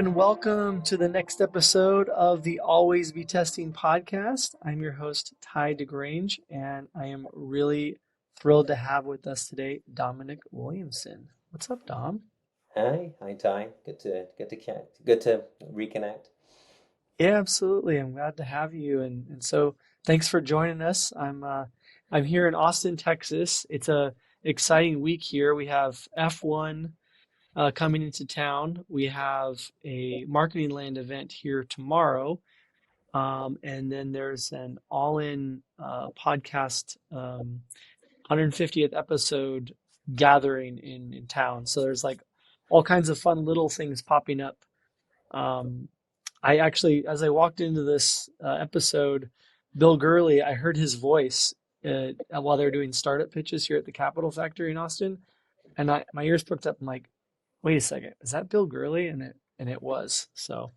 and welcome to the next episode of the Always Be Testing podcast. I'm your host, Ty DeGrange, and I am really thrilled to have with us today Dominic Williamson. What's up, Dom? Hi Ty. Good to reconnect. Yeah, absolutely. I'm glad to have you, and so thanks for joining us. I'm here in Austin, Texas. It's a exciting week here. We have F1 coming into town. We have a Marketing Land event here tomorrow. And then there's an all-in podcast 150th episode gathering in town. So there's like all kinds of fun little things popping up. Um, I actually, as I walked into this episode, Bill Gurley, I heard his voice while they were doing startup pitches here at the Capitol Factory in Austin, and my ears perked up. I'm like, wait a second, is that Bill Gurley? And it was. So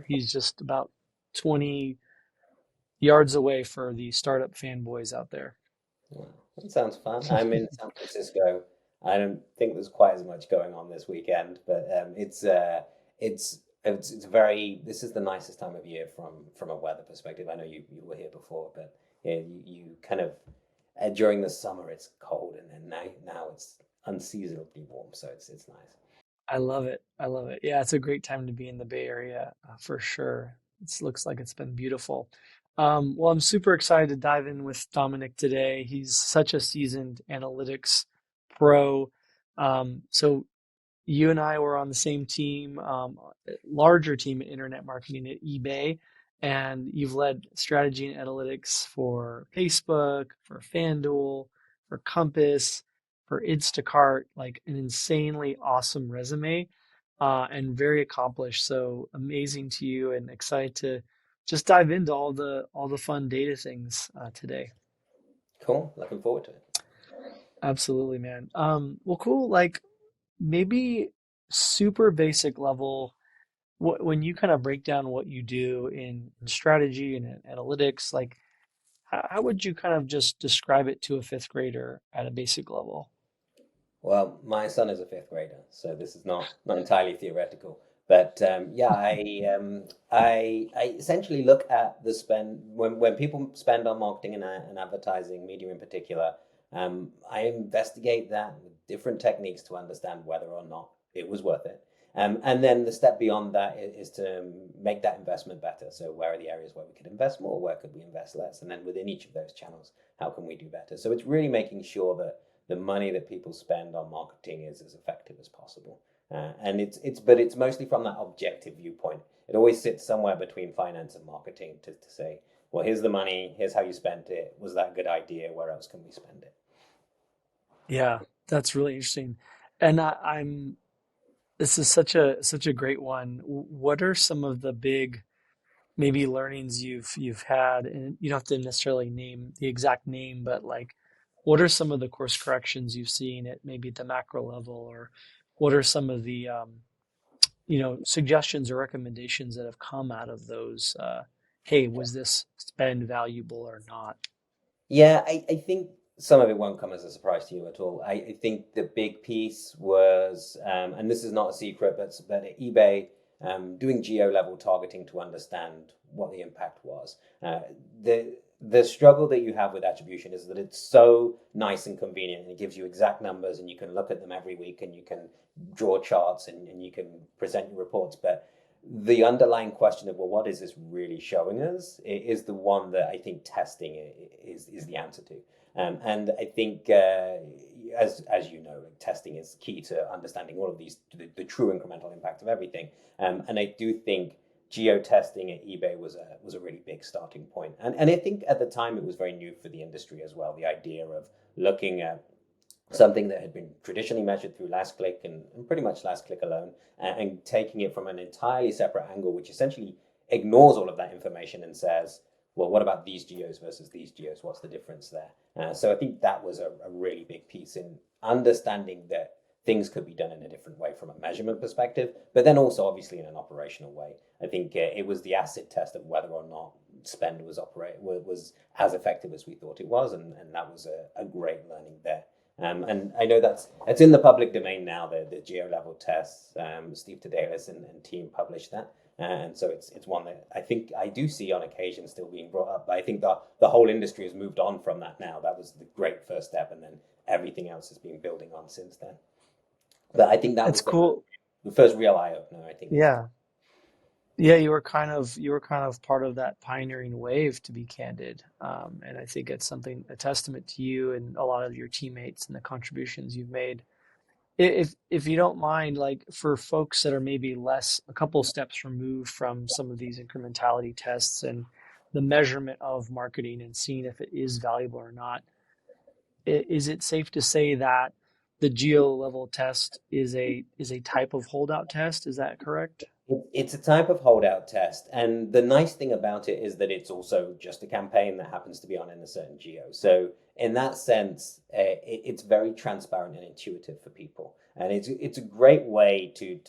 he's just about 20 yards away for the startup fanboys out there. Wow, that sounds fun. I'm in San Francisco. I don't think there's quite as much going on this weekend, but it's very. This is the nicest time of year from a weather perspective. I know you were here before, but yeah, you kind of during the summer it's cold, and then now it's unseasonably warm, so it's nice. I love it. I love it. Yeah, it's a great time to be in the Bay Area for sure. It looks like it's been beautiful. Well, I'm super excited to dive in with Dominic today. He's such a seasoned analytics pro. So you and I were on the same team, larger team in internet marketing at eBay, and you've led strategy and analytics for Facebook, for FanDuel, for Compass, for Instacart, like an insanely awesome resume, and very accomplished. So amazing to you, and excited to just dive into all the fun data things today. Cool. Looking forward to it. Absolutely, man. Well, cool. Like maybe super basic level, when you kind of break down what you do in strategy and in analytics, like how would you kind of just describe it to a fifth grader at a basic level? Well, my son is a fifth grader, so this is not entirely theoretical. But yeah, I essentially look at the spend when people spend on marketing and advertising, media in particular. I investigate that with different techniques to understand whether or not it was worth it. And then the step beyond that is to make that investment better. So where are the areas where we could invest more? Where could we invest less? And then within each of those channels, how can we do better? So it's really making sure that the money that people spend on marketing is as effective as possible. And it's mostly from that objective viewpoint. It always sits somewhere between finance and marketing to say, well, here's the money, here's how you spent it. Was that a good idea? Where else can we spend it? Yeah, that's really interesting. And I'm this is such a great one. What are some of the big maybe learnings you've had, and you don't have to necessarily name the exact name, but like what are some of the course corrections you've seen at maybe the macro level, or what are some of the suggestions or recommendations that have come out of those hey, was this spend valuable or not? Yeah, I think some of it won't come as a surprise to you at all. I think the big piece was, and this is not a secret, but at eBay, doing geo level targeting to understand what the impact was. The struggle that you have with attribution is that it's so nice and convenient, and it gives you exact numbers, and you can look at them every week, and you can draw charts, and you can present your reports. But the underlying question of, well, what is this really showing us, is the one that I think testing is the answer to. And I think, as you know, like, testing is key to understanding all of these, the true incremental impact of everything. And I do think geo testing at eBay was a really big starting point. And I think at the time it was very new for the industry as well. The idea of looking at something that had been traditionally measured through last click and pretty much last click alone, and taking it from an entirely separate angle, which essentially ignores all of that information and says, well, what about these geos versus these geos? What's the difference there? So I think that was a really big piece in understanding that things could be done in a different way from a measurement perspective, but then also obviously in an operational way. I think it was the acid test of whether or not spend was as effective as we thought it was, and that was a great learning there. And I know it's in the public domain now, the geo level tests. Steve Tadelis and team published that. And so it's one that I think I do see on occasion still being brought up. But I think the whole industry has moved on from that now. That was the great first step, and then everything else has been building on since then. But I think that It's was cool. the first real eye opener. I think was Yeah. Yeah, you were kind of part of that pioneering wave, to be candid. And I think it's something a testament to you and a lot of your teammates and the contributions you've made. If you don't mind, like for folks that are maybe less a couple steps removed from some of these incrementality tests and the measurement of marketing and seeing if it is valuable or not, is it safe to say that the geo level test is a type of holdout test? Is that correct? It's a type of holdout test, and the nice thing about it is that it's also just a campaign that happens to be on in a certain geo. So in that sense, it's very transparent and intuitive for people, and it's a great way to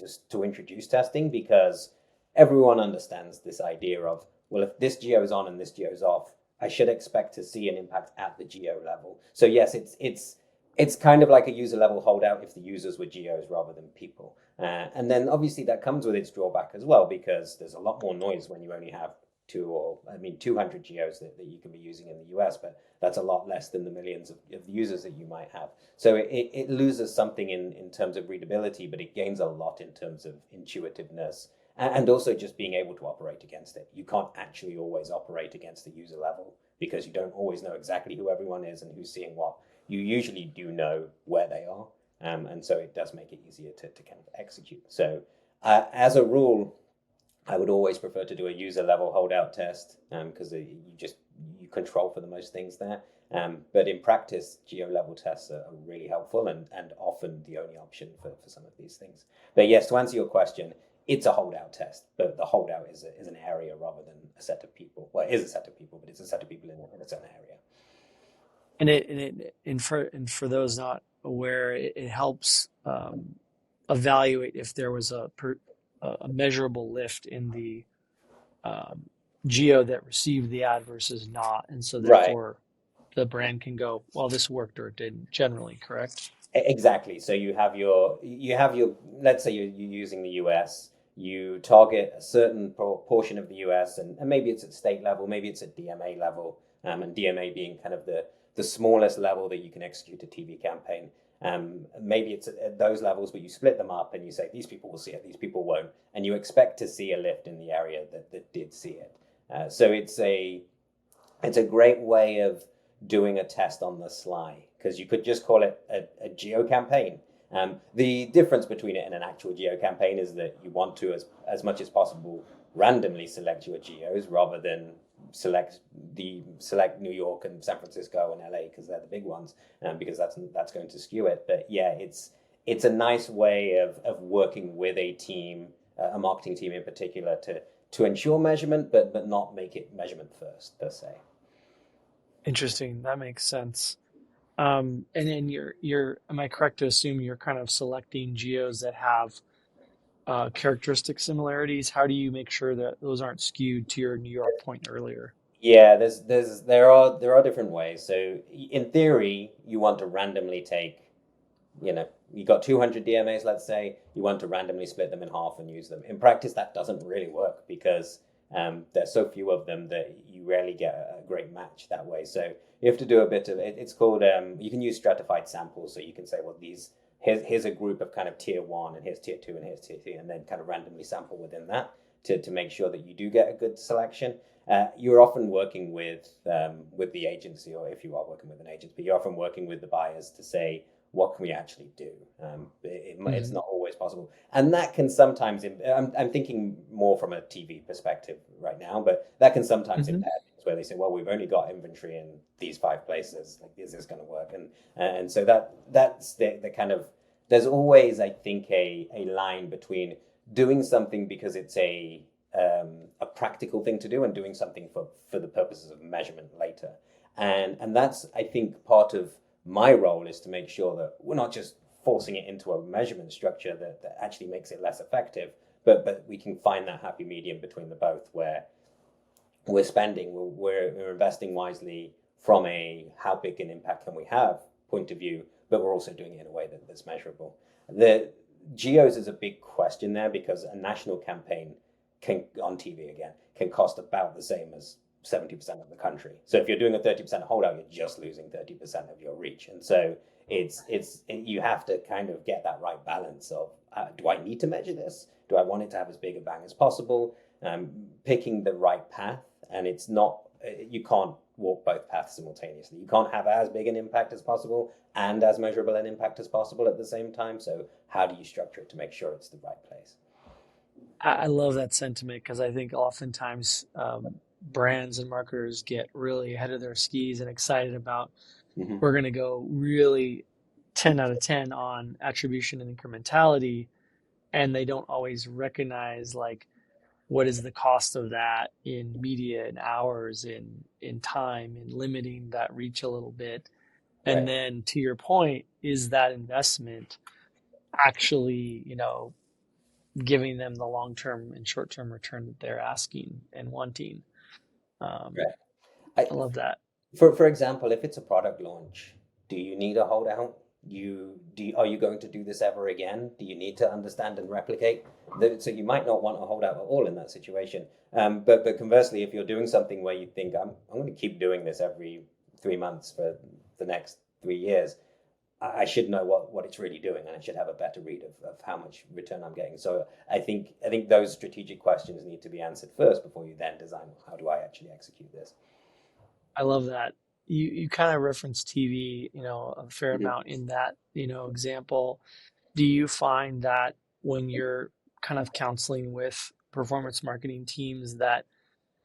introduce testing because everyone understands this idea of, well, if this geo is on and this geo is off, I should expect to see an impact at the geo level. So yes, it's kind of like a user level holdout if the users were geos rather than people. And then obviously that comes with its drawback as well, because there's a lot more noise when you only have 200 geos that you can be using in the US, but that's a lot less than the millions of users that you might have. So it loses something in terms of readability, but it gains a lot in terms of intuitiveness and also just being able to operate against it. You can't actually always operate against the user level because you don't always know exactly who everyone is and who's seeing what. You usually do know where they are. And so it does make it easier to kind of execute. So as a rule, I would always prefer to do a user level holdout test because you control for the most things there. But in practice, geo level tests are really helpful and often the only option for some of these things. But yes, to answer your question, it's a holdout test, but the holdout is an area rather than a set of people. Well, it is a set of people, but it's a set of people in a certain area. And for those not aware, it helps evaluate if there was a measurable lift in the geo that received the ad versus not, and so Right. therefore the brand can go, well, this worked or it didn't. Generally, correct? Exactly. So you have your let's say you're using the US, you target a certain portion of the US, and maybe it's at state level, maybe it's at DMA level, and DMA being kind of the smallest level that you can execute a TV campaign. Maybe it's at those levels, but you split them up and you say these people will see it, these people won't, and you expect to see a lift in the area that did see it. So it's a great way of doing a test on the sly because you could just call it a geo campaign. The difference between it and an actual geo campaign is that you want to, as much as possible, randomly select your geos rather than select New York and San Francisco and LA because they're the big ones, because that's going to skew it. But yeah, it's a nice way of working with a team, a marketing team in particular, to ensure measurement, but not make it measurement first per se. Interesting. That makes sense. And then am I correct to assume you're kind of selecting geos that have characteristic similarities? How do you make sure that those aren't skewed to your New York point earlier? Yeah, there are different ways. So in theory, you want to randomly take, you got 200 DMAs, let's say, you want to randomly split them in half and use them. In practice, that doesn't really work because there's so few of them that you rarely get a great match that way. So you have to do a bit of it. It's called you can use stratified samples. So you can say, well, here's a group of kind of tier one, and here's tier two, and here's tier three, and then kind of randomly sample within that to make sure that you do get a good selection. You're often working with the agency, or if you are working with an agent, but you're often working with the buyers to say, what can we actually do? It's Hmm. not always possible, and that can sometimes. I'm thinking more from a TV perspective right now, but that can sometimes Hmm. impair things where they say, well, we've only got inventory in these 5 places. Like, is this going to work? And so that's the kind of. There's always, I think, a line between doing something because it's a practical thing to do and doing something for the purposes of measurement later. And that's, I think, part of my role is to make sure that we're not just forcing it into a measurement structure that actually makes it less effective, but we can find that happy medium between the both where we're investing wisely from a how big an impact can we have point of view, but we're also doing it in a way that's measurable. The geos is a big question there because a national campaign on TV again can cost about the same as 70% of the country. So if you're doing a 30% holdout, you're just losing 30% of your reach. And so you have to kind of get that right balance of do I need to measure this? Do I want it to have as big a bang as possible? Picking the right path, and it's not, you can't walk both paths simultaneously. You can't have as big an impact as possible and as measurable an impact as possible at the same time. So how do you structure it to make sure it's the right place? I love that sentiment because I think oftentimes brands and marketers get really ahead of their skis and excited about Mm-hmm. we're going to go really 10 out of 10 on attribution and incrementality, and they don't always recognize like what is the cost of that in media and hours in time in limiting that reach a little bit. And Right. then to your point, is that investment actually, giving them the long-term and short-term return that they're asking and wanting? Um, Right. I, I love that. for example, if it's a product launch, do you need a holdout? Are you going to do this ever again? Do you need to understand and replicate? So you might not want a holdout at all in that situation. But conversely, if you're doing something where you think I'm going to keep doing this every 3 months for the next 3 years, I should know what it's really doing, and I should have a better read of how much return I'm getting. So I think those strategic questions need to be answered first before you then design how do I actually execute this. I love that. You kind of referenced TV, a fair Mm-hmm. amount in that, example. Do you find that when you're kind of counseling with performance marketing teams that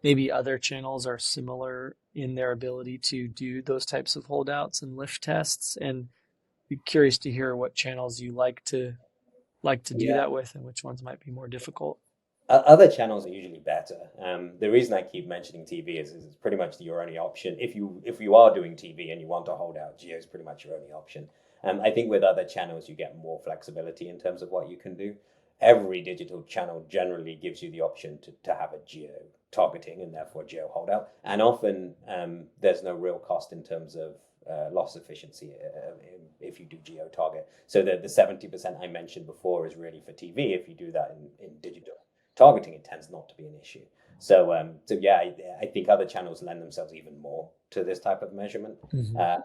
maybe other channels are similar in their ability to do those types of holdouts and lift tests? And be curious to hear what channels you like to do Yeah. that with and which ones might be more difficult. Other channels are usually better. The reason I keep mentioning TV is it's pretty much your only option. If you are doing TV and you want to hold out, Geo is pretty much your only option. I think with other channels you get more flexibility in terms of what you can do. Every digital channel generally gives you the option to have a geo targeting and therefore geo holdout. And often there's no real cost in terms of loss efficiency if you do geo target. So the 70% I mentioned before is really for TV. If you do that in digital targeting, it tends not to be an issue. So yeah, I think other channels lend themselves even more to this type of measurement. Hmm.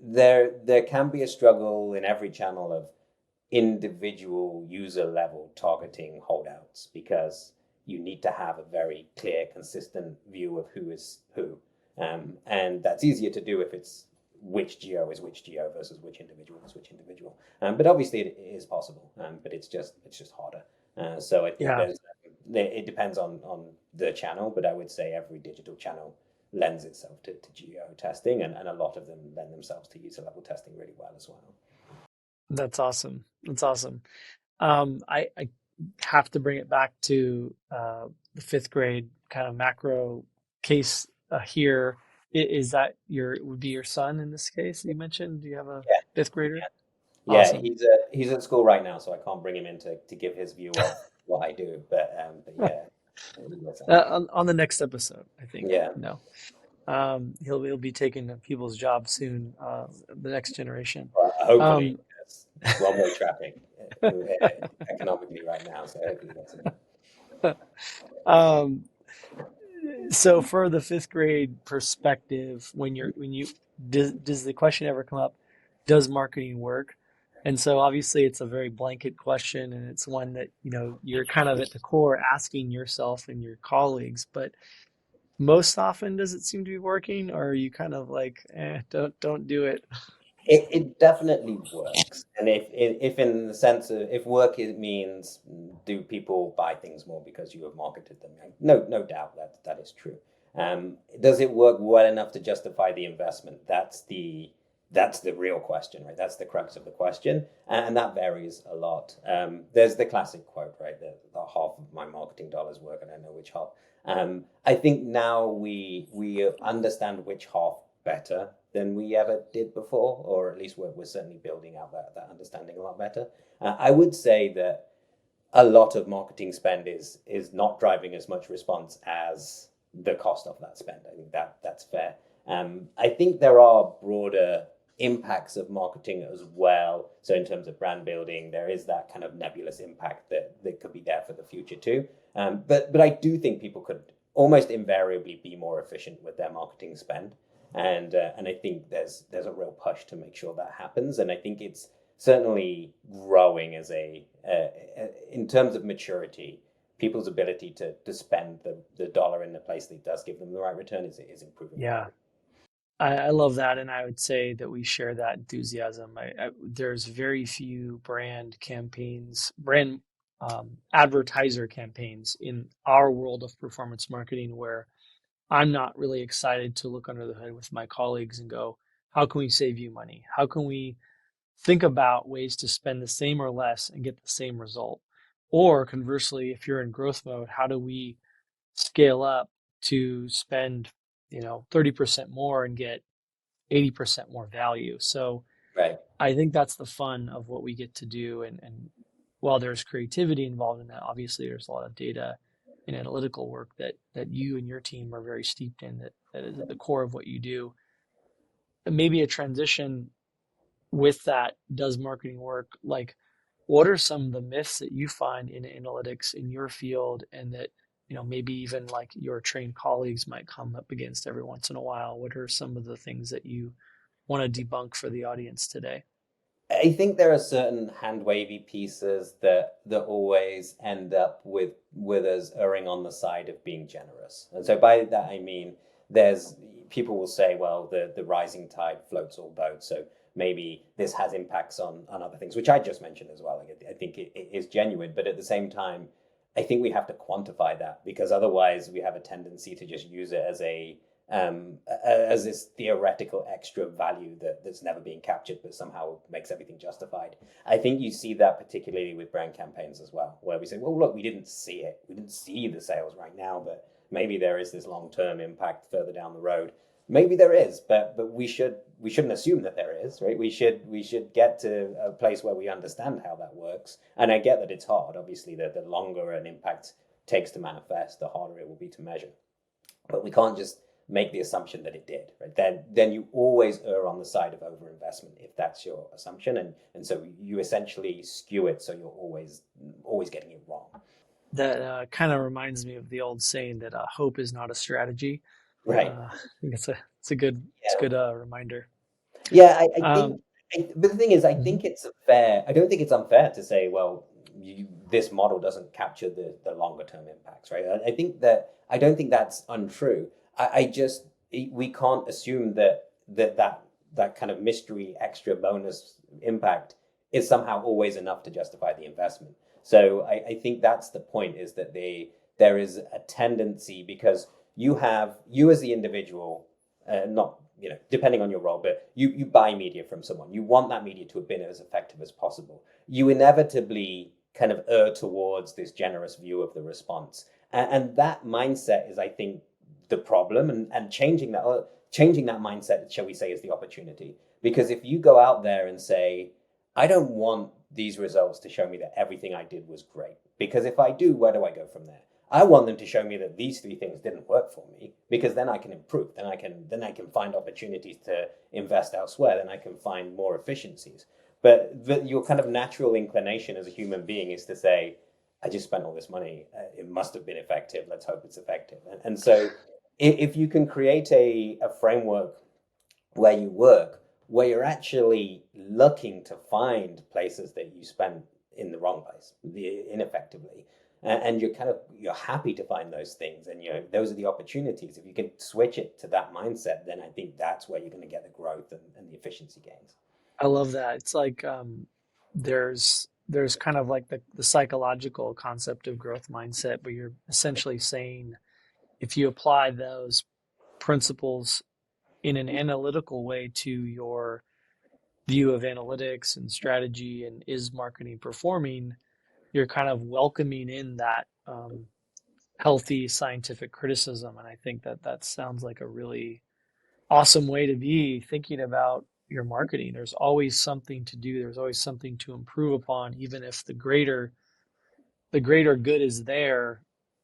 There can be a struggle in every channel of individual user level targeting holdouts because you need to have a very clear, consistent view of who is who, and that's easier to do if it's which geo is which geo versus which individual is which individual. But obviously it is possible, but it's just harder. So I think Yeah, it depends on the channel, but I would say every digital channel lends itself to geo testing, and a lot of them lend themselves to user level testing really well as well. that's awesome. That's awesome. I have to bring it back to the fifth grade kind of macro case here. Is that would be your son in this case you mentioned? Do you have a Yeah, fifth grader? yeah, yeah. Awesome. He's at school right now, so I can't bring him in to give his view of what I do. But yeah, On the next episode, I think. yeah. He'll be taking people's jobs soon. The next generation. Hopefully, Um, it's one-way traffic economically right now. So hopefully that's enough. um, so for the fifth grade perspective, when you does the question ever come up, does marketing work? And so obviously it's a very blanket question and it's one that, you're kind of at the core asking yourself and your colleagues, but most often does it seem to be working, or are you kind of like, don't do it? It definitely works, and if in the sense of if work it means do people buy things more because you have marketed them? No doubt that is true. Does it work well enough to justify the investment? That's the real question, right? That's the crux of the question, and that varies a lot. There's the classic quote, right? The half of my marketing dollars work, and I know which half. I think now we understand which half better than we ever did before, or at least we're certainly building out that understanding a lot better. I would say that a lot of marketing spend is not driving as much response as the cost of that spend. I think that's fair. I think there are broader impacts of marketing as well. So in terms of brand building, there is that kind of nebulous impact that could be there for the future too. But I do think people could almost invariably be more efficient with their marketing spend, and I think there's a real push to make sure that happens. And I think it's certainly growing as in terms of maturity. People's ability to spend the dollar in the place that does give them the right return is improving Yeah, rapidly. I love that, and I would say that we share that enthusiasm. There's very few brand advertiser campaigns in our world of performance marketing where I'm not really excited to look under the hood with my colleagues and go, how can we save you money? How can we think about ways to spend the same or less and get the same result? Or conversely, if you're in growth mode, how do we scale up to spend, 30% more and get 80% more value? So Right. I think that's the fun of what we get to do. And while there's creativity involved in that, obviously there's a lot of data and analytical work that you and your team are very steeped in that is at the core of what you do. And maybe a transition with that, does marketing work? Like, what are some of the myths that you find in analytics in your field and that, maybe even like your trained colleagues might come up against every once in a while? What are some of the things that you want to debunk for the audience today? I think there are certain hand wavy pieces that always end up with us erring on the side of being generous. And so by that I mean there's people will say, well, the rising tide floats all boats. So maybe this has impacts on other things, which I just mentioned as well. Like, I think it is genuine, but at the same time, I think we have to quantify that because otherwise we have a tendency to just use it as this theoretical extra value that's never being captured, but somehow makes everything justified. I think you see that particularly with brand campaigns as well, where we say, well, look, we didn't see it. We didn't see the sales right now, but maybe there is this long-term impact further down the road. Maybe there is, but we shouldn't assume that there is, right? We should get to a place where we understand how that works. And I get that it's hard. Obviously, the longer an impact takes to manifest, the harder it will be to measure. But we can't just make the assumption that it did, right? Then you always err on the side of overinvestment if that's your assumption, and so you essentially skew it, so you're always getting it wrong. That kind of reminds me of the old saying that hope is not a strategy. Right. I think it's a good reminder. Yeah, I think, Um, but the thing is, I mhm. think it's fair. I don't think it's unfair to say, well, this model doesn't capture the longer term impacts, right? I think that I don't think that's untrue. I just we can't assume that kind of mystery extra bonus impact is somehow always enough to justify the investment. So I think that's the point, is that there is a tendency because you as the individual, not depending on your role, but you buy media from someone. You want that media to have been as effective as possible. You inevitably kind of err towards this generous view of the response, and that mindset is, I think, the problem. And changing that mindset, shall we say, is the opportunity. Because if you go out there and say, I don't want these results to show me that everything I did was great, because if I do, where do I go from there? I want them to show me that these three things didn't work for me, because then I can improve. Then I can find opportunities to invest elsewhere. Then I can find more efficiencies. But your kind of natural inclination as a human being is to say, I just spent all this money. It must have been effective. Let's hope it's effective. And so if you can create a framework where you work, where you're actually looking to find places that you spend in the wrong place, ineffectively, and you're happy to find those things, and those are the opportunities. If you can switch it to that mindset, then I think that's where you're going to get the growth and the efficiency gains. I love that. It's like there's kind of like the psychological concept of growth mindset, but you're essentially saying if you apply those principles in an analytical way to your view of analytics and strategy and is marketing performing, you're kind of welcoming in that healthy scientific criticism. And I think that sounds like a really awesome way to be thinking about your marketing. There's always something to do. There's always something to improve upon, even if the greater good is there.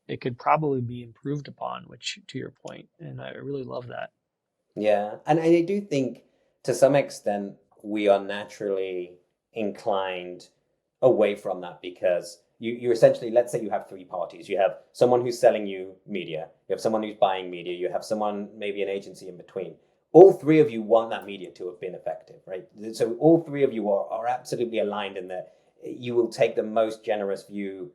It could probably be improved upon, which to your point, and I really love that. Yeah, and I do think to some extent, we are naturally inclined away from that because you essentially, let's say you have three parties. You have someone who's selling you media, you have someone who's buying media, you have someone, maybe an agency in between. All three of you want that media to have been effective, right? So all three of you are absolutely aligned in that you will take the most generous view.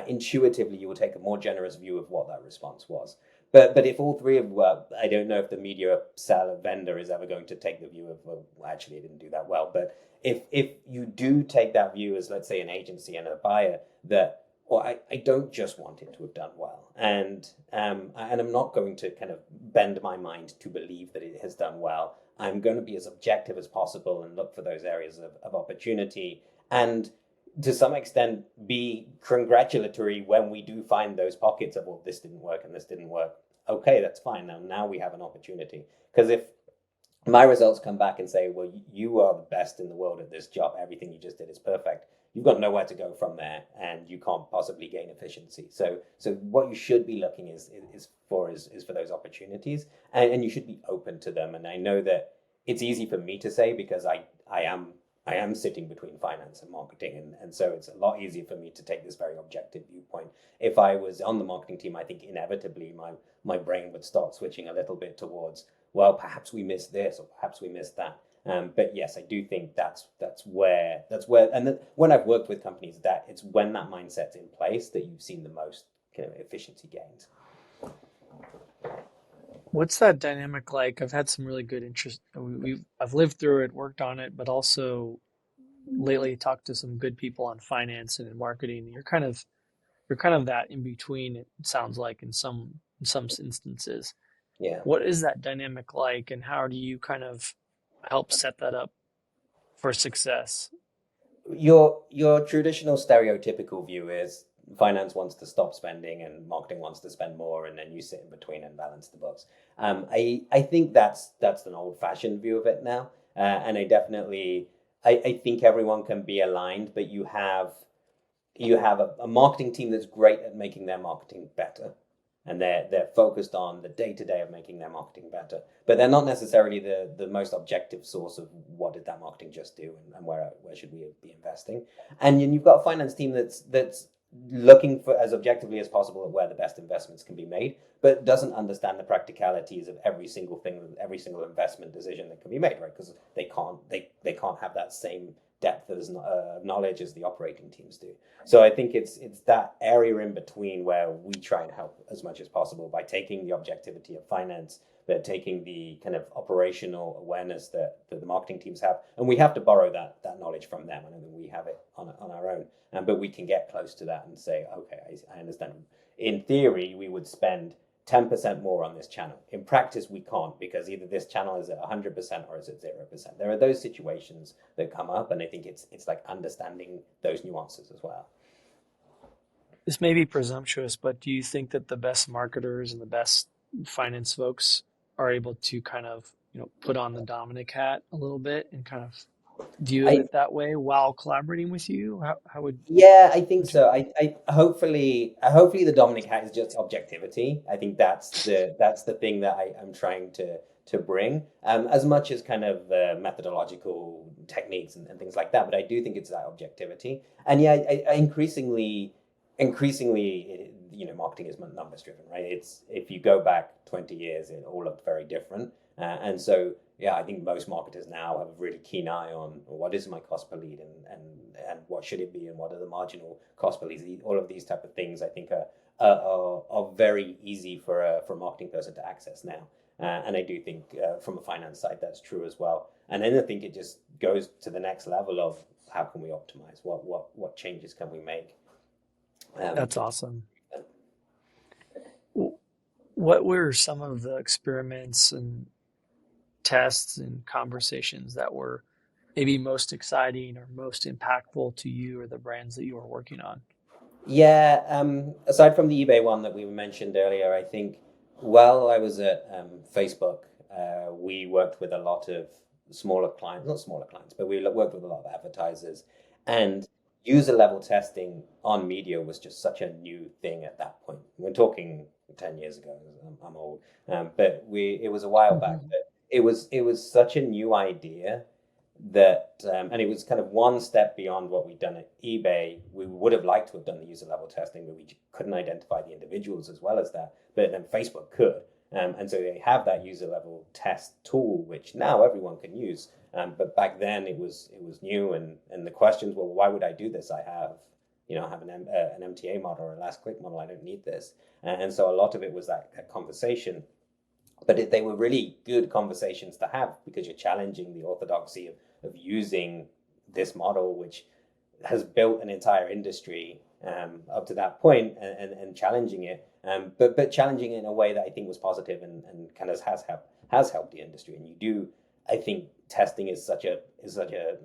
Intuitively, you will take a more generous view of what that response was. But if all three of, well, I don't know if the media seller vendor is ever going to take the view of, well, actually, it didn't do that well. But if you do take that view as, let's say, an agency and a buyer, that, well, I don't just want it to have done well, and I'm not going to kind of bend my mind to believe that it has done well. I'm going to be as objective as possible and look for those areas of opportunity, and to some extent be congratulatory when we do find those pockets of, well, this didn't work and this didn't work. Okay, that's fine. Now we have an opportunity. Because if my results come back and say, well, you are the best in the world at this job, everything you just did is perfect, you've got nowhere to go from there, and you can't possibly gain efficiency. So what you should be looking is for those opportunities, and you should be open to them. And I know that it's easy for me to say because I am sitting between finance and marketing, and so it's a lot easier for me to take this very objective viewpoint. If I was on the marketing team, I think inevitably my brain would start switching a little bit towards, well, perhaps we missed this or perhaps we missed that. But yes, I do think that's where, and when I've worked with companies, that it's when that mindset's in place that you've seen the most kind of efficiency gains. What's that dynamic like? I've had some really good interest. I've lived through it, worked on it, but also lately talked to some good people on finance and in marketing. You're kind of that in between. It sounds like in some instances. Yeah. What is that dynamic like, and how do you kind of help set that up for success? Your traditional stereotypical view is finance wants to stop spending and marketing wants to spend more, and then you sit in between and balance the books. I think that's an old fashioned view of it now, and I think everyone can be aligned, but you have a marketing team that's great at making their marketing better, and they're focused on the day to day of making their marketing better, but they're not necessarily the most objective source of what did that marketing just do, and where should we be investing. And you've got a finance team that's looking for as objectively as possible at where the best investments can be made, but doesn't understand the practicalities of every single thing, every single investment decision that can be made, right? Because they can't have that same depth of knowledge as the operating teams do. So I think it's that area in between where we try and help as much as possible by taking the objectivity of finance, but taking the kind of operational awareness that the marketing teams have, and we have to borrow that knowledge from them. I don't think we have it on our own, but we can get close to that and say, okay, I understand. In theory, we would spend 10% more on this channel. In practice, we can't, because either this channel is at 100% or is at 0%. There are those situations that come up, and I think it's like understanding those nuances as well. This may be presumptuous, but do you think that the best marketers and the best finance folks are able to kind of, put on the Dominic hat a little bit and kind of view I it that way while collaborating with you? How Yeah, I think would you? so. I hopefully the Dominic hat is just objectivity. I think that's the thing that I'm trying to bring, as much as kind of methodological techniques and things like that. But I do think it's that objectivity. And yeah, increasingly, marketing is numbers driven, right? It's, if you go back 20 years, it all looked very different, and so yeah, I think most marketers now have a really keen eye on, well, what is my cost per lead, and what should it be, and what are the marginal cost per lead. All of these type of things, I think, are very easy for a marketing person to access now. And I do think from a finance side that's true as well. And then I think it just goes to the next level of how can we optimize, what changes can we make. That's awesome. What were some of the experiments and tests and conversations that were maybe most exciting or most impactful to you or the brands that you were working on? Yeah, aside from the eBay one that we mentioned earlier, I think while I was at Facebook, we worked with a lot of smaller clients, not smaller clients, but we worked with a lot of advertisers. And user level testing on media was just such a new thing at that point. We're talking 10 years ago. I'm old, but it was a while back. Hmm. But it was such a new idea that and it was kind of one step beyond what we'd done at eBay. We would have liked to have done the user level testing, but we couldn't identify the individuals as well as that. But then Facebook could, and so they have that user level test tool, which now everyone can use. But back then it was new, and the questions were, well, why would I do this? I have an MTA model or a last click model. I don't need this, and so a lot of it was that conversation. But they were really good conversations to have because you're challenging the orthodoxy of using this model, which has built an entire industry up to that point, and challenging it, but challenging it in a way that I think was positive, and kind of has helped the industry. And I think testing is such a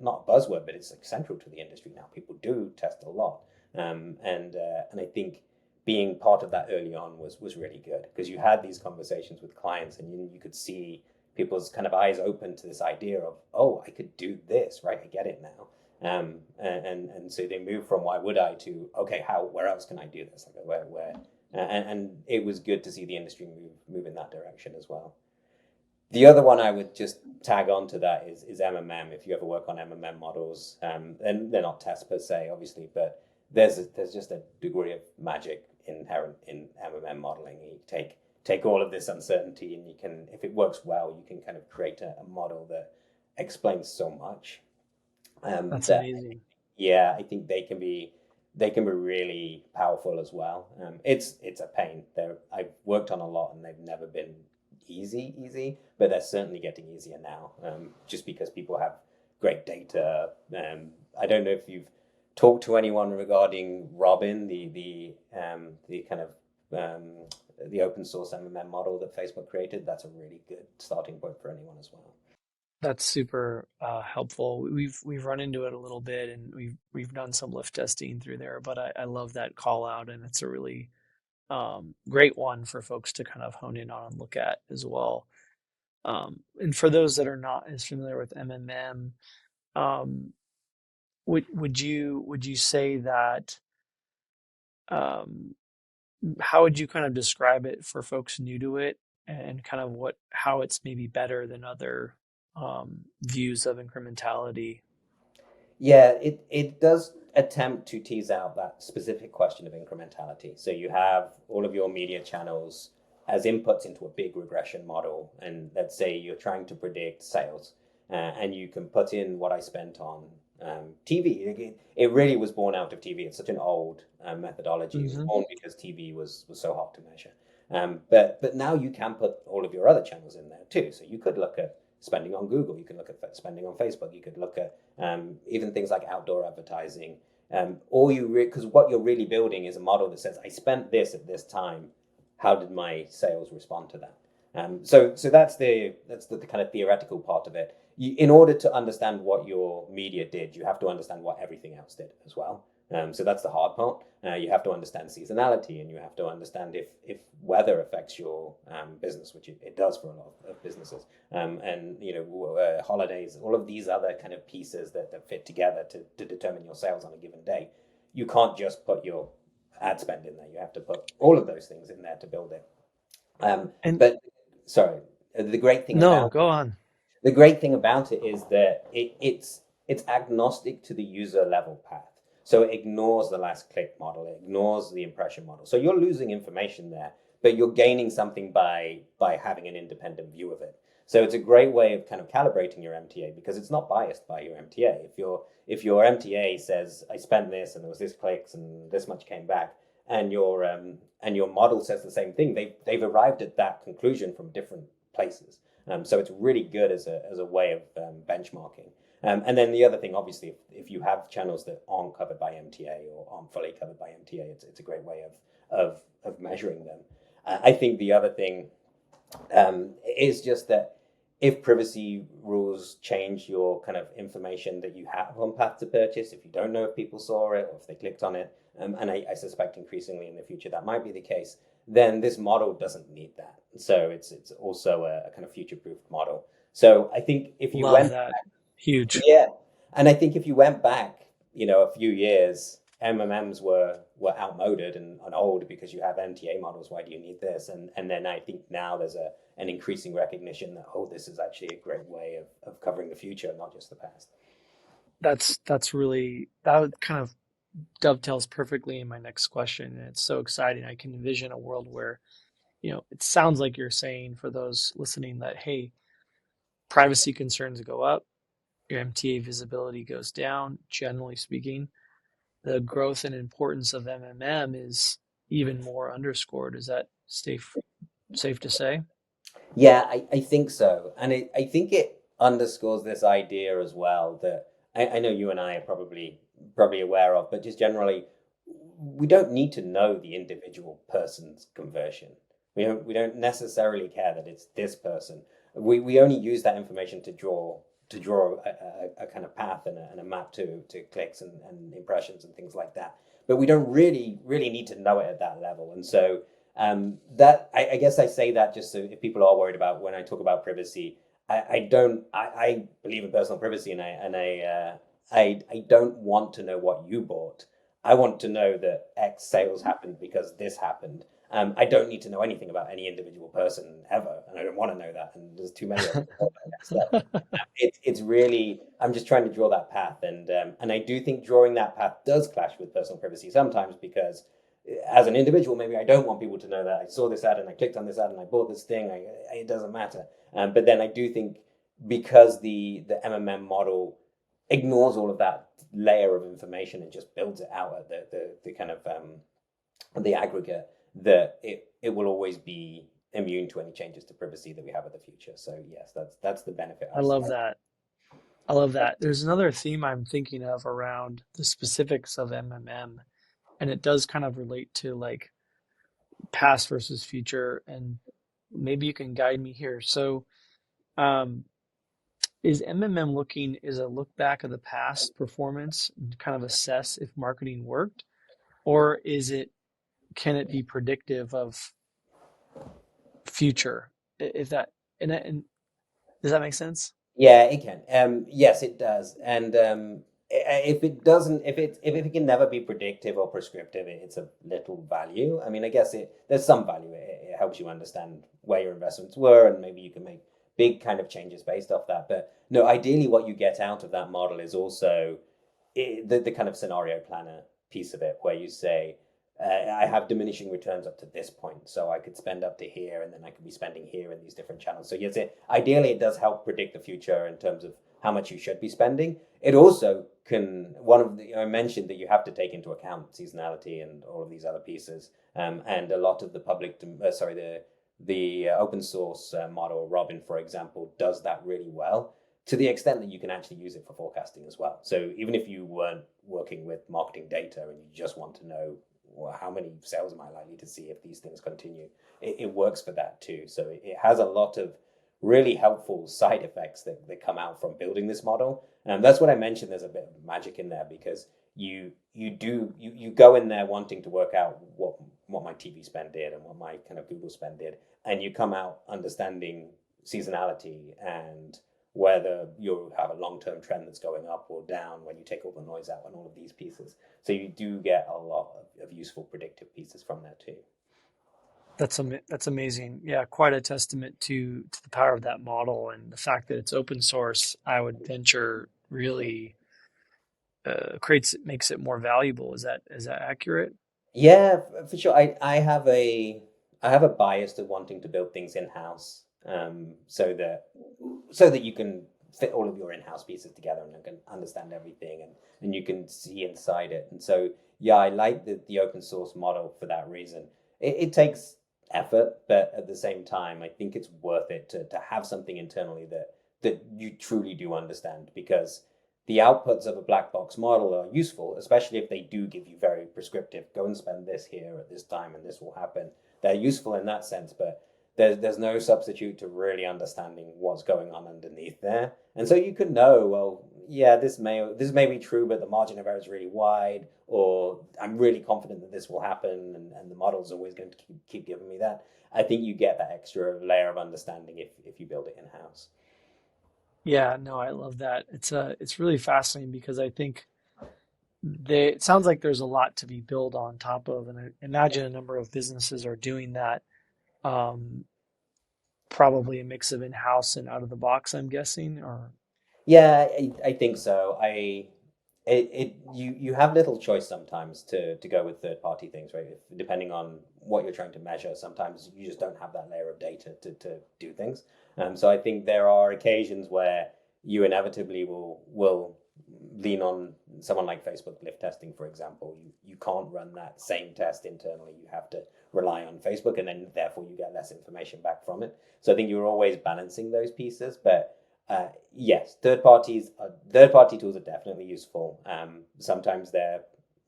not a buzzword, but it's like central to the industry now. People do test a lot, and I think being part of that early on was really good because you had these conversations with clients, and you could see people's kind of eyes open to this idea of, oh, I could do this, right? I get it now. And so they moved from why would I to, okay, where else can I do this? Like where and it was good to see the industry move in that direction as well. The other one I would just tag on to that is MMM. If you ever work on MMM models, and they're not tests per se, obviously, but there's just a degree of magic inherent in MMM modeling. You take all of this uncertainty, and you can, if it works well, you can kind of create a model that explains so much. That's That amazing. Yeah, I think they can be really powerful as well. It's a pain. I've worked on a lot, and they've never been easy, but they're certainly getting easier now. Just because people have great data. I don't know if you've talked to anyone regarding Robin, the kind of the open source MMM model that Facebook created. That's a really good starting point for anyone as well. That's super helpful. We've run into it a little bit, and we've done some lift testing through there. But I love that call out, and it's a really great one for folks to kind of hone in on and look at as well. And for those that are not as familiar with MMM, um, would you say that um, how would you kind of describe it for folks new to it, and kind of how it's maybe better than other views of incrementality? Yeah, it does attempt to tease out that specific question of incrementality. So you have all of your media channels as inputs into a big regression model, and let's say you're trying to predict sales, and you can put in what I spent on TV. It really was born out of TV. It's such an old methodology. It was Hmm. born because TV was so hard to measure. But now you can put all of your other channels in there too. So you could look at spending on Google. You can look at spending on Facebook. You could look at even things like outdoor advertising. Because what you're really building is a model that says, I spent this at this time. How did my sales respond to that? So that's the kind of theoretical part of it. In order to understand what your media did, you have to understand what everything else did as well. So that's the hard part. You have to understand seasonality, and you have to understand if weather affects your business, which it does for a lot of businesses, and holidays, all of these other kind of pieces that fit together to determine your sales on a given day. You can't just put your ad spend in there. You have to put all of those things in there to build it. And But sorry, the great thing no, about go on. the great thing about it is that it's agnostic to the user level path. So it ignores the last click model, it ignores the impression model. So you're losing information there, but you're gaining something by having an independent view of it. So it's a great way of kind of calibrating your MTA because it's not biased by your MTA. If your MTA says I spent this and there was this clicks and this much came back, and your model says the same thing, they've arrived at that conclusion from different places. So it's really good as a way of benchmarking. And then the other thing, obviously, if you have channels that aren't covered by MTA or aren't fully covered by MTA, it's a great way of measuring them. I think the other thing is just that if privacy rules change your kind of information that you have on path to purchase, if you don't know if people saw it or if they clicked on it, and I suspect increasingly in the future that might be the case, then this model doesn't need that. So it's also a kind of future-proof model. So I think if you Love went, that. Huge. yeah, and I think if you went back, a few years, MMMs were outmoded and old because you have MTA models. Why do you need this? And then I think now there's an increasing recognition that, oh, this is actually a great way of covering the future, not just the past. That's really that kind of dovetails perfectly in my next question, and it's so exciting. I can envision a world where, it sounds like you're saying for those listening that, hey, privacy concerns go up, your MTA visibility goes down, generally speaking. The growth and importance of MMM is even more underscored. Is that safe to say? Yeah, I think so. And I think it underscores this idea as well that I know you and I are probably aware of, but just generally, we don't need to know the individual person's conversion. We don't necessarily care that it's this person. We only use that information to draw a kind of path and a map to clicks and impressions and things like that. But we don't really need to know it at that level. And so that I guess I say that just so if people are worried about when I talk about privacy, I believe in personal privacy, and I don't want to know what you bought. I want to know that X sales happened because this happened. I don't need to know anything about any individual person ever, and I don't want to know that. And there's too many of them. It's really I'm just trying to draw that path, and I do think drawing that path does clash with personal privacy sometimes because as an individual, maybe I don't want people to know that I saw this ad and I clicked on this ad and I bought this thing. It doesn't matter. But then I do think because the MMM model ignores all of that layer of information and just builds it out at the kind of the aggregate, that it will always be immune to any changes to privacy that we have in the future. So yes, that's the benefit I I see. love that. I love that. There's another theme I'm thinking of around the specifics of MMM, and it does kind of relate to like past versus future, and maybe you can guide me here. So, um, is MMM looking is a look back of the past performance and kind of assess if marketing worked, or can it be predictive of future? If that and does that make sense? Yeah, it can. Yes, it does. And if it doesn't, if it can never be predictive or prescriptive, it's of little value. I mean, I guess there's some value. It helps you understand where your investments were, and maybe you can make big kind of changes based off that. But no, ideally, what you get out of that model is also the kind of scenario planner piece of it, where you say, I have diminishing returns up to this point, so I could spend up to here, and then I could be spending here in these different channels. So yes, ideally it does help predict the future in terms of how much you should be spending. It also can I mentioned that you have to take into account seasonality and all of these other pieces, and a lot of the the open source model, Robin, for example, does that really well to the extent that you can actually use it for forecasting as well. So even if you weren't working with marketing data and you just want to know, well, how many sales am I likely to see if these things continue, it works for that too. So it has a lot of really helpful side effects that come out from building this model. And that's what I mentioned. There's a bit of magic in there because you go in there wanting to work out what my TV spend did and what my kind of Google spend did, and you come out understanding seasonality and whether you have a long-term trend that's going up or down when you take all the noise out and all of these pieces. So you do get a lot of useful predictive pieces from there too. That's amazing. Yeah, quite a testament to the power of that model and the fact that it's open source. I would venture really creates makes it more valuable. Is that accurate? Yeah, for sure. I have a bias to wanting to build things in-house, so that you can fit all of your in-house pieces together and you can understand everything and you can see inside it. And so yeah, I like the open source model for that reason. It takes effort, but at the same time, I think it's worth it to have something internally that you truly do understand because the outputs of a black box model are useful, especially if they do give you very prescriptive, go and spend this here at this time and this will happen. They're useful in that sense, but there's no substitute to really understanding what's going on underneath there. And so you could know, well, yeah, this may be true, but the margin of error is really wide, or I'm really confident that this will happen, and the model's always going to keep giving me that. I think you get that extra layer of understanding if you build it in house. Yeah, no, I love that. It's really fascinating because I think it sounds like there's a lot to be built on top of, and I imagine a number of businesses are doing that. Um, probably a mix of in-house and out of the box, I'm guessing, or Yeah, I think so. You have little choice sometimes to go with third party things, right? Depending on what you're trying to measure, sometimes you just don't have that layer of data to do things. So I think there are occasions where you inevitably will lean on someone like Facebook lift testing, for example. You can't run that same test internally. You have to rely on Facebook, and then therefore you get less information back from it. So I think you're always balancing those pieces, but yes, third party tools are definitely useful. Sometimes they're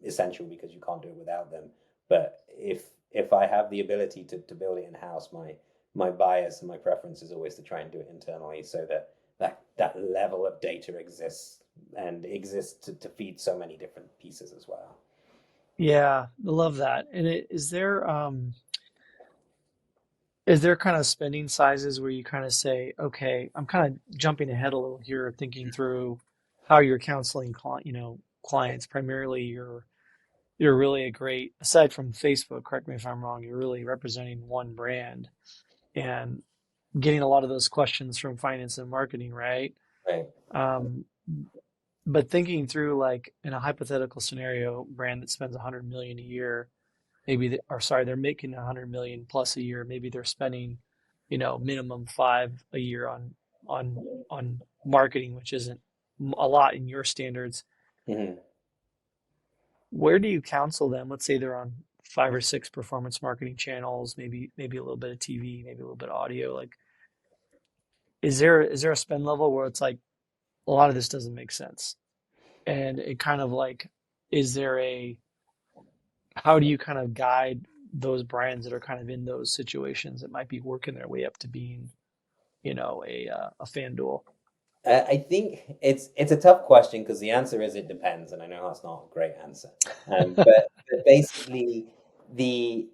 essential because you can't do it without them. But if I have the ability to build it in house, my bias and my preference is always to try and do it internally, so that level of data exists to feed so many different pieces as well. yeah, I love that. And is there kind of spending sizes where you kind of say, okay, I'm kind of jumping ahead a little here, thinking through how you're counseling clients. Primarily, you're really a great, aside from Facebook, correct me if I'm wrong, you're really representing one brand and getting a lot of those questions from finance and marketing, right? Right. Um, but thinking through like in a hypothetical scenario, brand that spends 100 million a year, maybe or sorry, they're making 100 million plus a year. Maybe they're spending, minimum five a year on marketing, which isn't a lot in your standards. Mm-hmm. Where do you counsel them? Let's say they're on five or six performance marketing channels, maybe a little bit of TV, maybe a little bit of audio. Like, is there a spend level where it's like a lot of this doesn't make sense, and it kind of like, is there a how do you kind of guide those brands that are kind of in those situations that might be working their way up to being, a FanDuel? I think it's a tough question because the answer is it depends, and I know that's not a great answer. But basically, the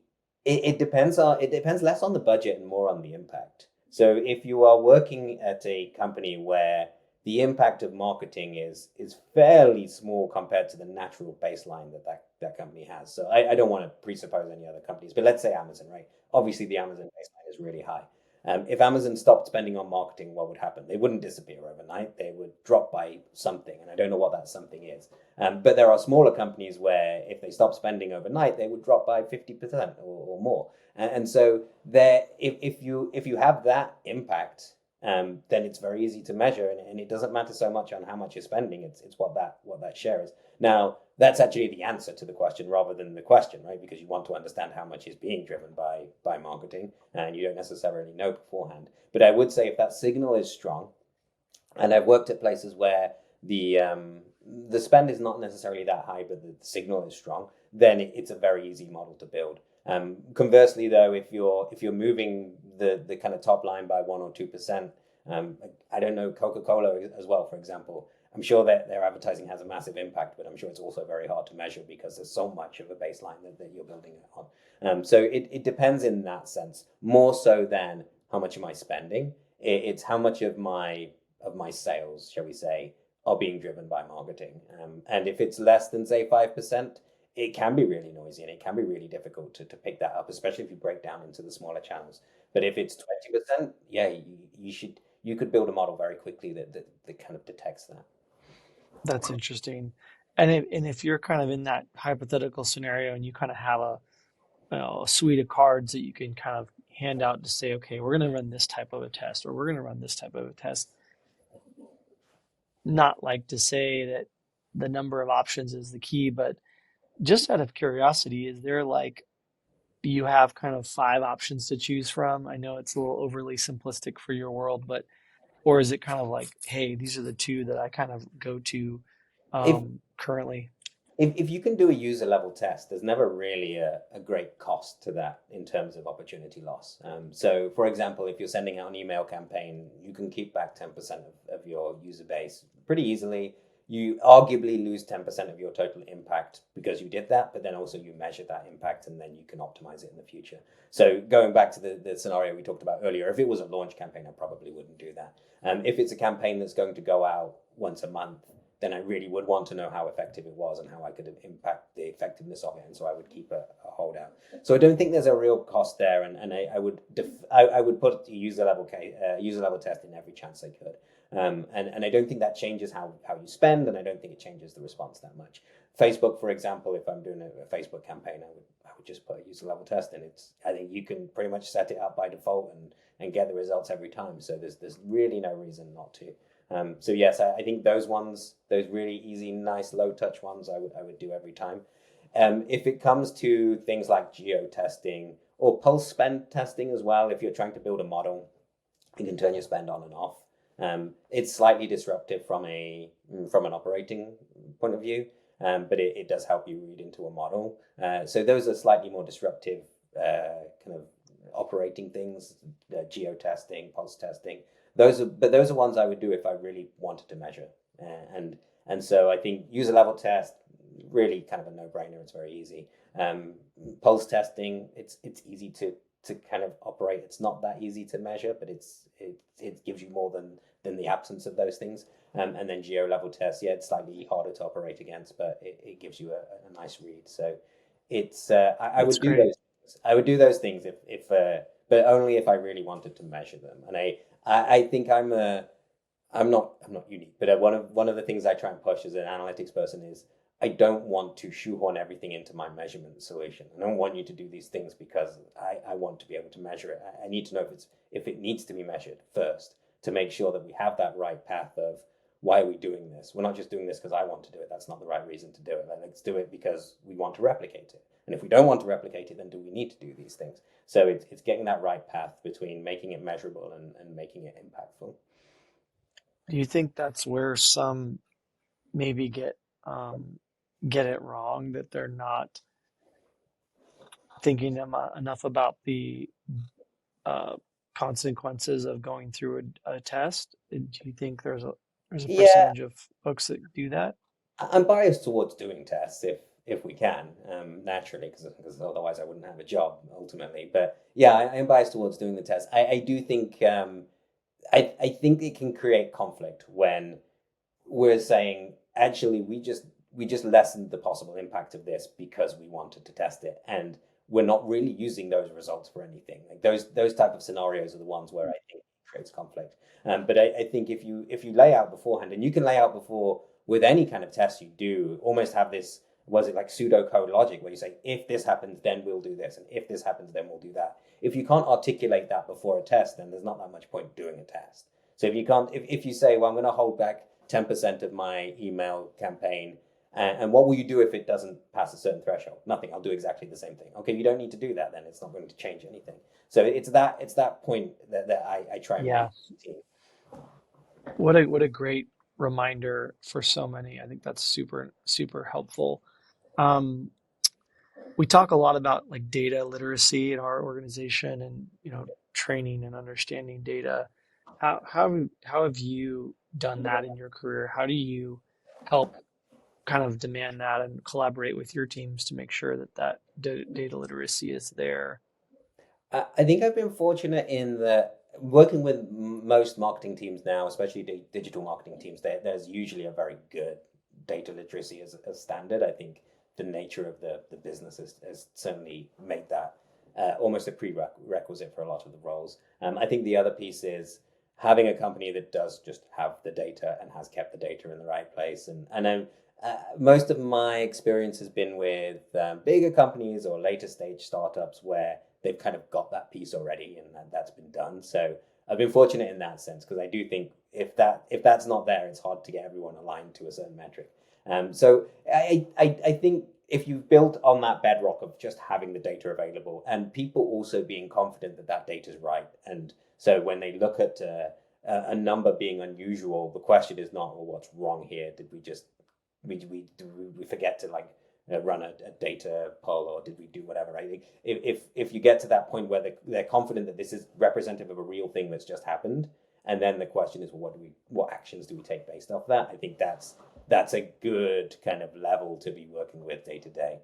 it depends less on the budget and more on the impact. So if you are working at a company where the impact of marketing is fairly small compared to the natural baseline that company has. So I don't want to presuppose any other companies, but let's say Amazon, right? Obviously, the Amazon baseline is really high. If Amazon stopped spending on marketing, what would happen? They wouldn't disappear overnight. They would drop by something, and I don't know what that something is. But there are smaller companies where if they stop spending overnight, they would drop by 50% or more. And so there, if you have that impact, then it's very easy to measure, and it doesn't matter so much on how much you're spending. It's what that share is. Now, that's actually the answer to the question rather than the question, right? Because you want to understand how much is being driven by marketing, and you don't necessarily know beforehand. But I would say if that signal is strong, and I've worked at places where the spend is not necessarily that high, but the signal is strong, then it's a very easy model to build. Conversely, though, if you're moving the kind of top line by 1 or 2%, I don't know, Coca-Cola as well, for example. I'm sure that their advertising has a massive impact, but I'm sure it's also very hard to measure because there's so much of a baseline that you're building it on. So it depends in that sense, more so than how much am I spending. It's how much of my sales, shall we say, are being driven by marketing. And if it's less than, say, 5%, it can be really noisy and it can be really difficult to pick that up, especially if you break down into the smaller channels. But if it's 20%, yeah, you could build a model very quickly that kind of detects that. That's interesting. And if you're kind of in that hypothetical scenario and you kind of have a suite of cards that you can kind of hand out to say, okay, we're going to run this type of a test, or we're going to run this type of a test. Not like to say that the number of options is the key, but just out of curiosity, is there like you have kind of five options to choose from? I know it's a little overly simplistic for your world, but or is it kind of like, hey, these are the two that I kind of go to If currently? if you can do a user level test, there's never really a great cost to that in terms of opportunity loss. So, for example, if you're sending out an email campaign, you can keep back 10% of your user base pretty easily. You arguably lose 10% of your total impact because you did that, but then also you measure that impact and then you can optimize it in the future. So, going back to the scenario we talked about earlier, if it was a launch campaign, I probably wouldn't do that. If it's a campaign that's going to go out once a month, then I really would want to know how effective it was and how I could impact the effectiveness of it, and so I would keep a holdout. So I don't think there's a real cost there, and I would put user level test in every chance I could. And I don't think that changes how you spend, and I don't think it changes the response that much. Facebook, for example, if I'm doing a Facebook campaign, I would just put a user level test in. I think you can pretty much set it up by default and get the results every time. So there's really no reason not to. So yes, I think those ones, those really easy, nice, low touch ones, I would do every time. If it comes to things like geo testing or pulse spend testing as well, if you're trying to build a model, you can turn your spend on and off. It's slightly disruptive from an operating point of view, but it does help you read into a model. So those are slightly more disruptive kind of operating things, geo testing, pulse testing. Those are ones I would do if I really wanted to measure. And so I think user level test, really kind of a no-brainer. It's very easy. Pulse testing, it's easy to kind of operate. It's not that easy to measure, but it gives you more than the absence of those things. And then geo level test, yeah, it's slightly harder to operate against, but it gives you a nice read. So it's I would do great. those things. I would do those things if but only if I really wanted to measure them. And I think I'm not unique, but one of the things I try and push as an analytics person is I don't want to shoehorn everything into my measurement solution. I don't want you to do these things because I want to be able to measure it. I need to know if it needs to be measured first to make sure that we have that right path of why are we doing this? We're not just doing this because I want to do it. That's not the right reason to do it. Let's do it because we want to replicate it. And if we don't want to replicate it, then do we need to do these things? So it's getting that right path between making it measurable and making it impactful. Do you think that's where some maybe get it wrong, that they're not thinking enough about the uh, consequences of going through a test? Do you think there's a Yeah, percentage of folks that do that? I'm biased towards doing tests if we can, naturally, because otherwise I wouldn't have a job ultimately. But yeah, I am biased towards doing the test. I do think I think it can create conflict when we're saying actually we just lessened the possible impact of this because we wanted to test it, and we're not really using those results for anything. Like those type of scenarios are the ones where I think it creates conflict. But I think if you lay out beforehand, and you can lay out before with any kind of test you do, almost have this, was it like pseudocode logic where you say, if this happens, then we'll do this, and if this happens, then we'll do that. If you can't articulate that before a test, then there's not that much point doing a test. So if you can't, if you say, well, I'm going to hold back 10% of my email campaign, and what will you do if it doesn't pass a certain threshold? Nothing. I'll do exactly the same thing. Okay, you don't need to do that. Then it's not going to change anything. So it's that point that I try and make Yeah. to the team. What a great reminder for so many. I think that's super helpful. Um, we talk a lot about like data literacy in our organization, and training and understanding data. How have you done that in your career? How do you help kind of demand that and collaborate with your teams to make sure that data literacy is there? I think I've been fortunate in that working with most marketing teams now, especially digital marketing teams, there's usually a very good data literacy as standard. I think the nature of the business has certainly made that almost a prerequisite for a lot of the roles. I think the other piece is having a company that does just have the data and has kept the data in the right place. And most of my experience has been with bigger companies or later stage startups where they've kind of got that piece already and that's been done. So I've been fortunate in that sense because I do think if that's not there, it's hard to get everyone aligned to a certain metric. So I think if you've built on that bedrock of just having the data available and people also being confident that that data is right, and so when they look at a number being unusual, the question is not, well, what's wrong here? Did we just we forget to like run a data poll, or did we do whatever? Right? If you get to that point where they're confident that this is representative of a real thing that's just happened, and then the question is, well, what actions do we take based off that? I think that's a good kind of level to be working with day to day.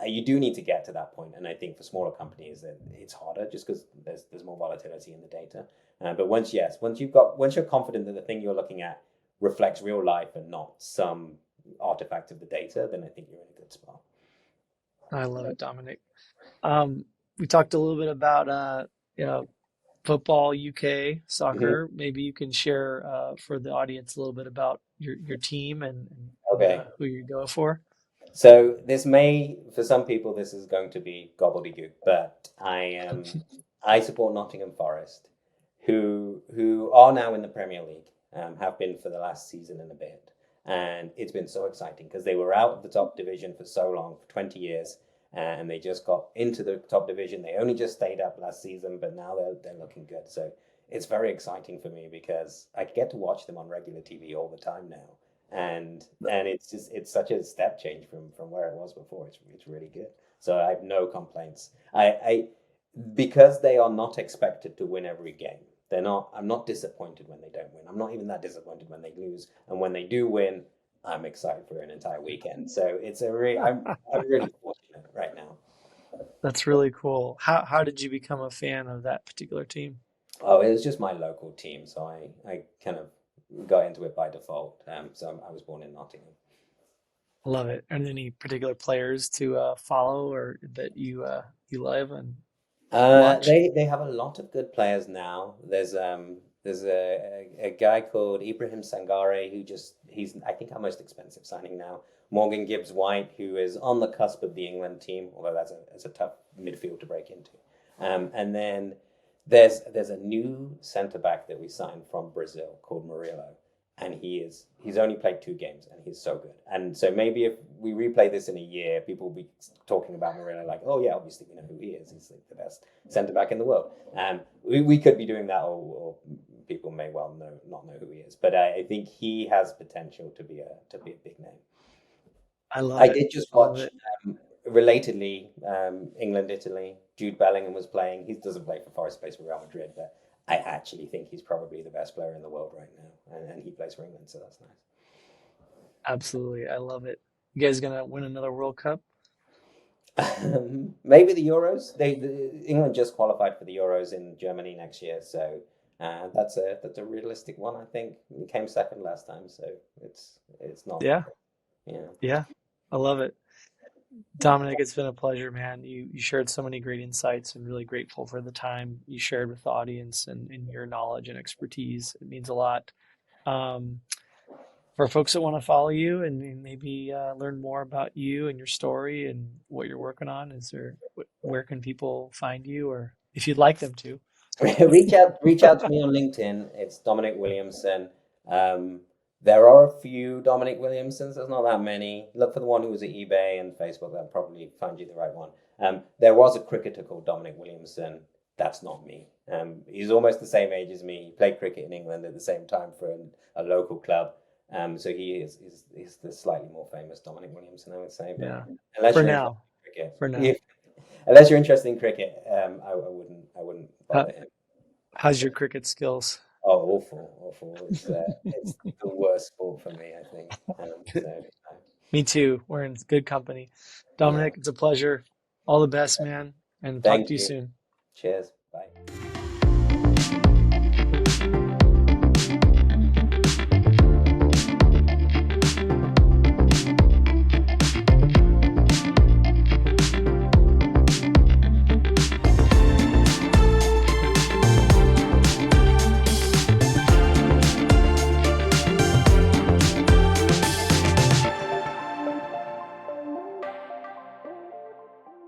You do need to get to that point, and I think for smaller companies it's harder just because there's more volatility in the data. But once you're confident that the thing you're looking at reflects real life and not some artifact of the data, then I think you're in a good spot. I love it, Dominic. We talked a little bit about you know, football, UK, Mhm. soccer. Maybe you can share for the audience a little bit about your team and Okay. who you go for. So this may, for some people, this is going to be gobbledygook, but I support Nottingham Forest, who are now in the Premier League, have been for the last season and a bit, and it's been so exciting because they were out of the top division for so long, for 20 years, and they just got into the top division. They only just stayed up last season, but now they're looking good. So it's very exciting for me because I get to watch them on regular TV all the time now, and it's such a step change from where it was before. It's really good. So I have no complaints. I because they are not expected to win every game. They're not. I'm not disappointed when they don't win. I'm not even that disappointed when they lose. And when they do win, I'm excited for an entire weekend. So it's a really I'm really fortunate right now. That's really cool. How did you become a fan of that particular team? Oh, it was just my local team, so I kind of got into it by default. So I was born in Nottingham. I love it. And any particular players to follow or that you love and watch? They have a lot of good players now. There's a guy called Ibrahim Sangare who just he's I think our most expensive signing now. Morgan Gibbs White, who is on the cusp of the England team, although that's a tough midfield to break into. And then there's a new centre back that we signed from Brazil called Murillo, and he's only played 2 games and he's so good. And so maybe if we replay this in a year, people will be talking about Murillo like, oh yeah, obviously we know who he is. He's like the best centre back in the world. We could be doing that, or people may well not know who he is. But I think he has potential to be a big name. I love I it. did just I love watch, it. relatedly, England, Italy. Jude Bellingham was playing. He doesn't play for Forest, plays for Real Madrid, but I actually think he's probably the best player in the world right now, and he plays for England, so that's Absolutely. I love it. You guys gonna win another World Cup? nice. Maybe the Euros. England just qualified for the Euros in Germany next year, so that's a realistic one. I think we came second last time, so it's not. Yeah. Yeah. Yeah. I love it. Dominic, it's been a pleasure, man. You shared so many great insights and really grateful for the time you shared with the audience and your knowledge and expertise. It means a lot. Um, for folks that want to follow you and maybe learn more about you and your story and what you're working on, where can people find you or if you'd like them to? Reach out to me on LinkedIn. It's Dominic Williamson. Um, there are a few Dominic Williamsons. There's not that many. Look for the one who was at eBay and Facebook. That'll probably find you the right one. There was a cricketer called Dominic Williamson. That's not me. He's almost the same age as me. He played cricket in England at the same time for a local club. So he's the slightly more famous Dominic Williamson, I would say. But Yeah. unless For you're interested now. in cricket, For now. if unless you're interested in cricket, I wouldn't How, bother him. how's your cricket skills? Oh, awful, awful. It's the worst sport for me, I think. Me too. We're in good company. Yeah. Dominic, it's a pleasure. All the best, man, and talk Thank to you you. soon. Cheers. Bye.